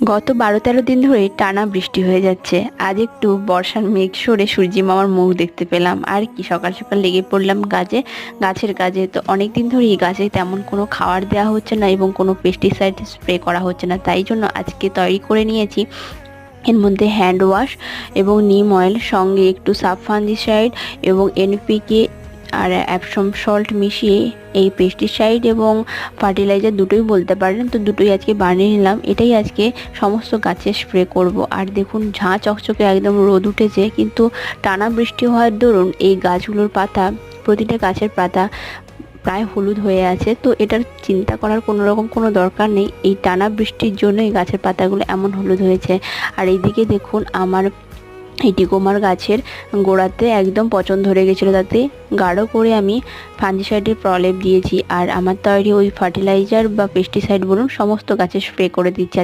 গত ১২-১৩ দিন ধরে টানা বৃষ্টি হয়ে যাচ্ছে। আজ একটু বর্ষার মেঘ সরে সূর্যি মামার মুখ দেখতে পেলাম। আর কি সকাল সকাল লেগে পড়লাম গাছের কাজে। তো অনেকদিন ধরেই গাছে তেমন কোনো খাবার দেওয়া হচ্ছে না এবং কোনো পেস্টিসাইড স্প্রে করা হচ্ছে না, তাই জন্য আজকে তৈরি করে নিয়েছি এর মধ্যে হ্যান্ড ওয়াশ এবং নিম অয়েল, সঙ্গে একটু সাব ফাঙ্গিসাইড এবং এনপিকে আর অ্যাপসম সল্ট মিশিয়ে এই পেস্টিসাইড এবং ফার্টিলাইজার দুটোই বলতে পারেন, তো দুটোই আজকে বানিয়ে নিলাম। এটাই আজকে সমস্ত গাছে স্প্রে করব। আর দেখুন ঝাঁ চকচকে একদম রোদ উঠেছে, কিন্তু টানা বৃষ্টি হওয়ার দরুন এই গাছগুলোর পাতা, প্রতিটা গাছের পাতা প্রায় হলুদ হয়ে আছে। তো এটার চিন্তা করার কোনো দরকার নেই, এই টানা বৃষ্টির জন্যই গাছের পাতাগুলো এমন হলুদ হয়েছে। আর এইদিকে দেখুন আমার এই টিকোমার গাছের গোড়াতে একদম পচন ধরে গেছিলো, তাতে গাঢ় করে আমি ফাঙ্গিসাইডের প্রলেপ দিয়েছি। আর আমার তৈরি ওই ফার্টিলাইজার বা পেস্টিসাইড বলুন, সমস্ত গাছে স্প্রে করে দিচ্ছি।